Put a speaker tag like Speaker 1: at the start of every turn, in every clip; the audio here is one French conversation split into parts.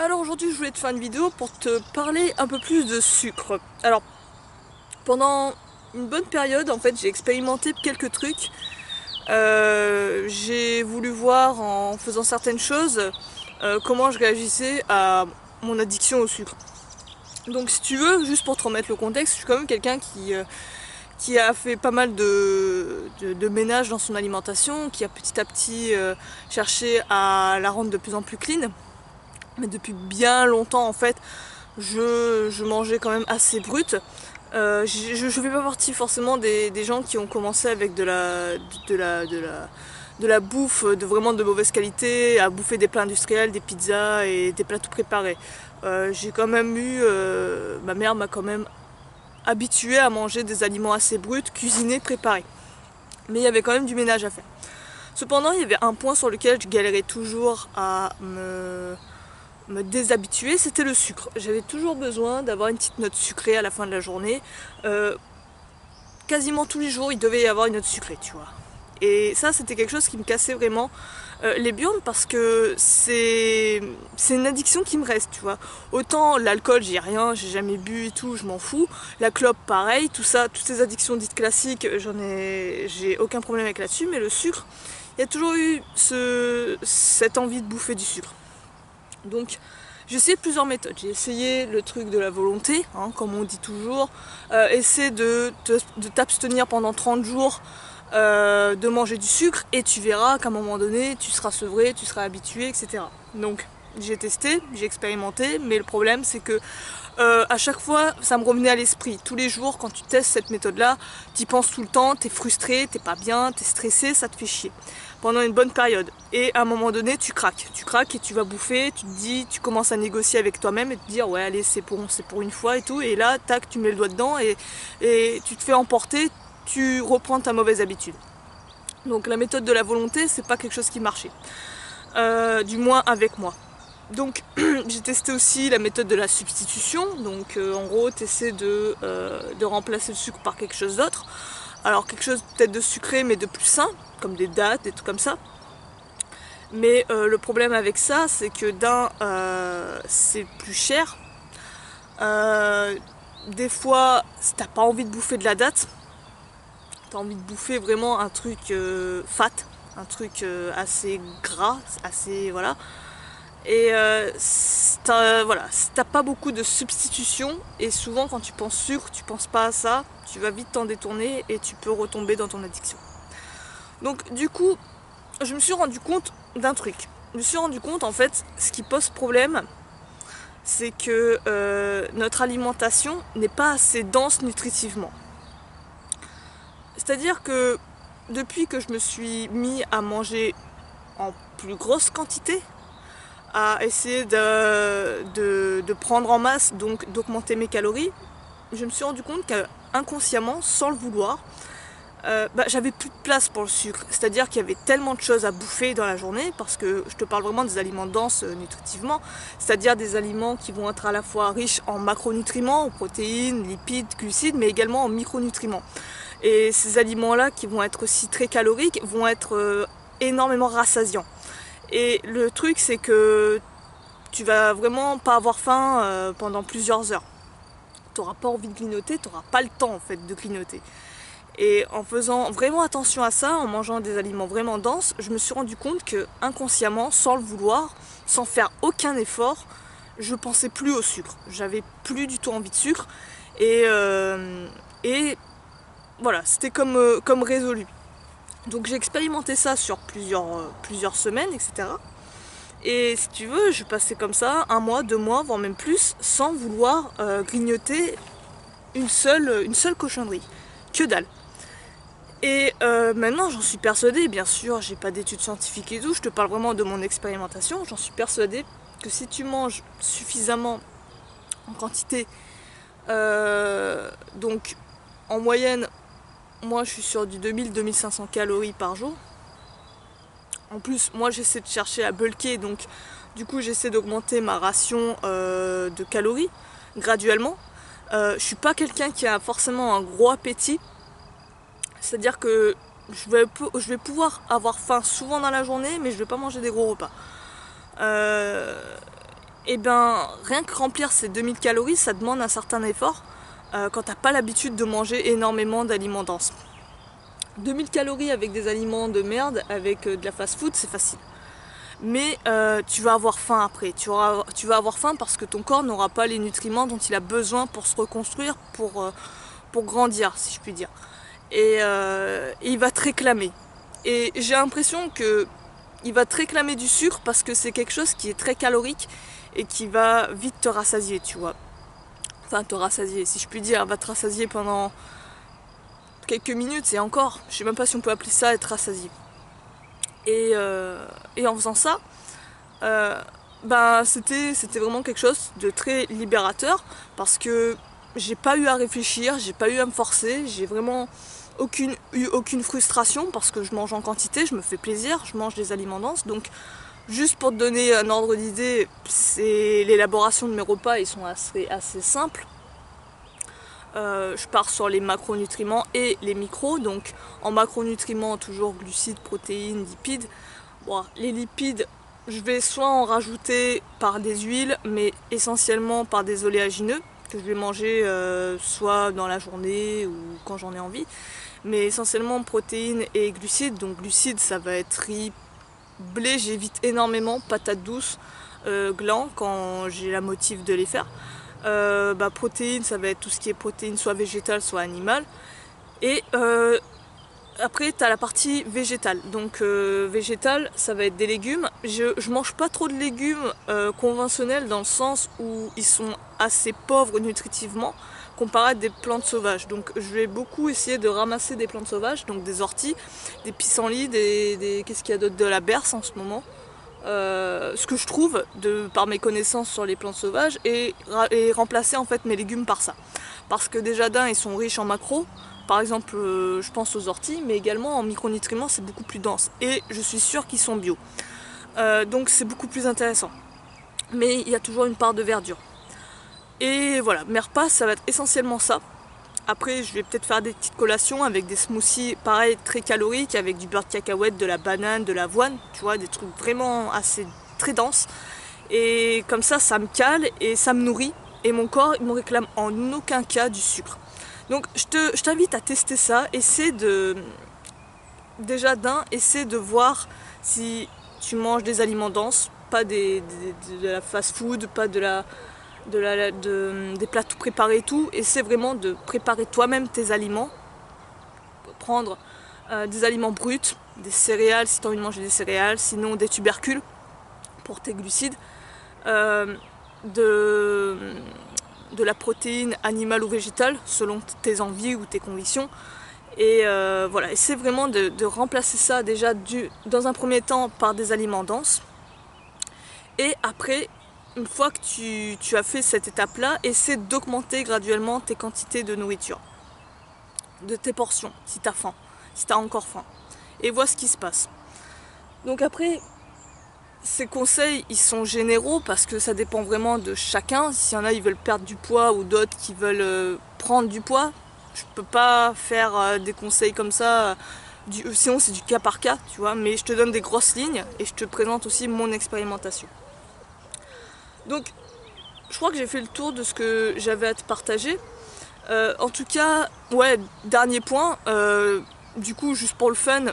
Speaker 1: Alors aujourd'hui je voulais te faire une vidéo pour te parler un peu plus de sucre. Alors pendant une bonne période en fait j'ai expérimenté quelques trucs. J'ai voulu voir en faisant certaines choses comment je réagissais à mon addiction au sucre. Donc si tu veux, juste pour te remettre le contexte, je suis quand même quelqu'un qui a fait pas mal de ménage dans son alimentation, qui a petit à petit cherché à la rendre de plus en plus clean. Mais depuis bien longtemps en fait je mangeais quand même assez brut. Je fais pas partie forcément des gens qui ont commencé avec de la bouffe de vraiment de mauvaise qualité, à bouffer des plats industriels, des pizzas et des plats tout préparés. J'ai quand même eu, ma mère m'a quand même habitué à manger des aliments assez bruts, cuisinés, préparés. Mais il y avait quand même du ménage à faire. Cependant, il y avait un point sur lequel je galérais toujours à me déshabituer, c'était le sucre. J'avais toujours besoin d'avoir une petite note sucrée à la fin de la journée. Quasiment tous les jours, il devait y avoir une note sucrée, tu vois. Et ça, c'était quelque chose qui me cassait vraiment les burnes parce que c'est une addiction qui me reste, tu vois. Autant l'alcool, j'ai rien, j'ai jamais bu et tout, je m'en fous. La clope, pareil, tout ça, toutes ces addictions dites classiques, j'ai aucun problème avec là-dessus. Mais le sucre, il y a toujours eu cette envie de bouffer du sucre. Donc j'ai essayé plusieurs méthodes. J'ai essayé le truc de la volonté, hein, comme on dit toujours. Essaie de t'abstenir pendant 30 jours de manger du sucre et tu verras qu'à un moment donné tu seras sevré, tu seras habitué, etc. Donc j'ai testé, j'ai expérimenté, mais le problème c'est que à chaque fois ça me revenait à l'esprit. Tous les jours quand tu testes cette méthode là, tu y penses tout le temps, t'es frustré, t'es pas bien, t'es stressé, ça te fait chier pendant une bonne période. Et à un moment donné tu craques et tu vas bouffer, tu te dis, tu commences à négocier avec toi-même et te dire ouais allez c'est pour une fois et tout, et là tac tu mets le doigt dedans et tu te fais emporter, tu reprends ta mauvaise habitude. Donc la méthode de la volonté c'est pas quelque chose qui marchait, du moins avec moi. Donc j'ai testé aussi la méthode de la substitution, donc en gros tu essaies de remplacer le sucre par quelque chose d'autre. Alors quelque chose peut-être de sucré mais de plus sain, comme des dattes, des trucs comme ça. Mais le problème avec ça c'est que c'est plus cher. Des fois si t'as pas envie de bouffer de la date, t'as envie de bouffer vraiment un truc fat, un truc assez gras, assez voilà. Et voilà, t'as pas beaucoup de substitutions, et souvent quand tu penses sucre, tu penses pas à ça, tu vas vite t'en détourner et tu peux retomber dans ton addiction. Donc du coup, je me suis rendu compte d'un truc. Je me suis rendu compte en fait, ce qui pose problème, c'est que notre alimentation n'est pas assez dense nutritivement. C'est-à-dire que depuis que je me suis mis à manger en plus grosse quantité, à essayer de prendre en masse, donc d'augmenter mes calories, je me suis rendu compte qu'inconsciemment, sans le vouloir, j'avais plus de place pour le sucre. C'est-à-dire qu'il y avait tellement de choses à bouffer dans la journée, parce que je te parle vraiment des aliments denses nutritivement, c'est-à-dire des aliments qui vont être à la fois riches en macronutriments, en protéines, lipides, glucides, mais également en micronutriments. Et ces aliments-là, qui vont être aussi très caloriques, vont être énormément rassasiants. Et le truc c'est que tu vas vraiment pas avoir faim pendant plusieurs heures. Tu n'auras pas envie de grignoter, tu n'auras pas le temps en fait de grignoter. Et en faisant vraiment attention à ça, en mangeant des aliments vraiment denses, je me suis rendu compte que inconsciemment, sans le vouloir, sans faire aucun effort, je pensais plus au sucre. J'avais plus du tout envie de sucre et voilà, c'était comme résolu. Donc j'ai expérimenté ça sur plusieurs semaines, etc. Et si tu veux, je passais comme ça 1 mois, 2 mois, voire même plus, sans vouloir grignoter une seule cochonnerie. Que dalle. Et maintenant j'en suis persuadée, bien sûr, j'ai pas d'études scientifiques et tout, je te parle vraiment de mon expérimentation, j'en suis persuadée que si tu manges suffisamment en quantité, donc en moyenne, moi je suis sur du 2000-2500 calories par jour. En plus, moi j'essaie de chercher à bulker, donc du coup j'essaie d'augmenter ma ration de calories graduellement. Je suis pas quelqu'un qui a forcément un gros appétit, c'est-à-dire que je vais pouvoir avoir faim souvent dans la journée, mais je vais pas manger des gros repas. et ben rien que remplir ces 2000 calories, ça demande un certain effort quand t'as pas l'habitude de manger énormément d'aliments denses. 2000 calories avec des aliments de merde, avec de la fast-food, c'est facile. Mais tu vas avoir faim après, tu vas avoir faim parce que ton corps n'aura pas les nutriments dont il a besoin pour se reconstruire, pour grandir, si je puis dire. Et il va te réclamer. Et j'ai l'impression que il va te réclamer du sucre parce que c'est quelque chose qui est très calorique et qui va vite te rassasier, tu vois. Enfin, te rassasier, si je puis dire, va te rassasier pendant quelques minutes et encore. Je sais même pas si on peut appeler ça être rassasié. Et en faisant ça, c'était vraiment quelque chose de très libérateur parce que j'ai pas eu à réfléchir, j'ai pas eu à me forcer, j'ai vraiment eu aucune frustration parce que je mange en quantité, je me fais plaisir, je mange des aliments denses. Donc juste pour te donner un ordre d'idée, l'élaboration de mes repas, ils sont assez simples. Je pars sur les macronutriments et les micros. Donc en macronutriments, toujours glucides, protéines, lipides. Bon, les lipides, je vais soit en rajouter par des huiles, mais essentiellement par des oléagineux que je vais manger soit dans la journée ou quand j'en ai envie. Mais essentiellement protéines et glucides. Donc glucides, ça va être riz, blé, j'évite énormément, patates douces, glands quand j'ai la motive de les faire. Protéines, ça va être tout ce qui est protéines, soit végétales, soit animales. Et après, tu as la partie végétale. Donc végétale, ça va être des légumes. Je mange pas trop de légumes conventionnels dans le sens où ils sont assez pauvres nutritivement comparé à des plantes sauvages. Donc je vais beaucoup essayer de ramasser des plantes sauvages, donc des orties, des pissenlits, qu'est-ce qu'il y a d'autre, de la berce en ce moment. Ce que je trouve par mes connaissances sur les plantes sauvages et remplacer en fait mes légumes par ça. Parce que déjà ils sont riches en macros, par exemple je pense aux orties, mais également en micronutriments c'est beaucoup plus dense et je suis sûre qu'ils sont bio. Donc c'est beaucoup plus intéressant. Mais il y a toujours une part de verdure. Et voilà, mes repas ça va être essentiellement ça. Après je vais peut-être faire des petites collations avec des smoothies pareil très caloriques, avec du beurre de cacahuète, de la banane, de l'avoine, tu vois, des trucs vraiment assez très denses. Et comme ça me cale et ça me nourrit. Et mon corps il me réclame en aucun cas du sucre. Donc je t'invite à tester ça, essaie de voir si tu manges des aliments denses, pas de la fast food, pas des plats tout préparés et tout. Essaie vraiment de préparer toi-même tes aliments, prendre des aliments bruts, des céréales si tu as envie de manger des céréales, sinon des tubercules pour tes glucides, de la protéine animale ou végétale selon tes envies ou tes convictions. Et voilà, essaie vraiment de remplacer ça déjà dans un premier temps par des aliments denses. Et après, une fois que tu as fait cette étape-là, essaie d'augmenter graduellement tes quantités de nourriture, de tes portions, si tu as faim, si tu as encore faim. Et vois ce qui se passe. Donc après, ces conseils, ils sont généraux parce que ça dépend vraiment de chacun. S'il y en a, ils veulent perdre du poids ou d'autres qui veulent prendre du poids, je peux pas faire des conseils comme ça. Sinon, c'est du cas par cas, tu vois. Mais je te donne des grosses lignes et je te présente aussi mon expérimentation. Donc, je crois que j'ai fait le tour de ce que j'avais à te partager. En tout cas, ouais, dernier point. Du coup, juste pour le fun,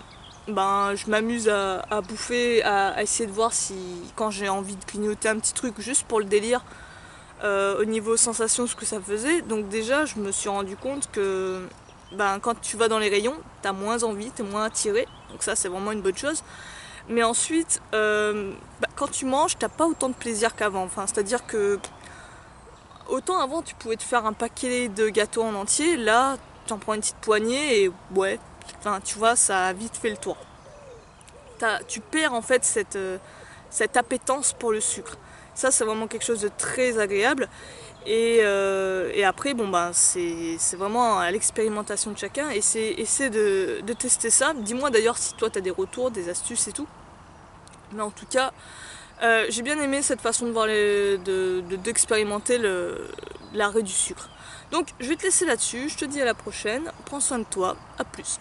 Speaker 1: je m'amuse à bouffer, à essayer de voir si, quand j'ai envie de clignoter un petit truc, juste pour le délire, au niveau sensation, ce que ça faisait. Donc déjà, je me suis rendu compte que quand tu vas dans les rayons, t'as moins envie, t'es moins attiré. Donc ça, c'est vraiment une bonne chose. Mais ensuite, quand tu manges, t'as pas autant de plaisir qu'avant. Enfin, c'est-à-dire que autant avant, tu pouvais te faire un paquet de gâteaux en entier. Là, tu en prends une petite poignée et ouais, enfin, tu vois, ça a vite fait le tour. Tu perds en fait cette appétence pour le sucre. Ça, c'est vraiment quelque chose de très agréable. Et après, c'est vraiment à l'expérimentation de chacun. Essaie de tester ça. Dis-moi d'ailleurs si toi, tu as des retours, des astuces et tout. Mais en tout cas, j'ai bien aimé cette façon de voir d'expérimenter l'arrêt du sucre. Donc, je vais te laisser là-dessus. Je te dis à la prochaine. Prends soin de toi. À plus.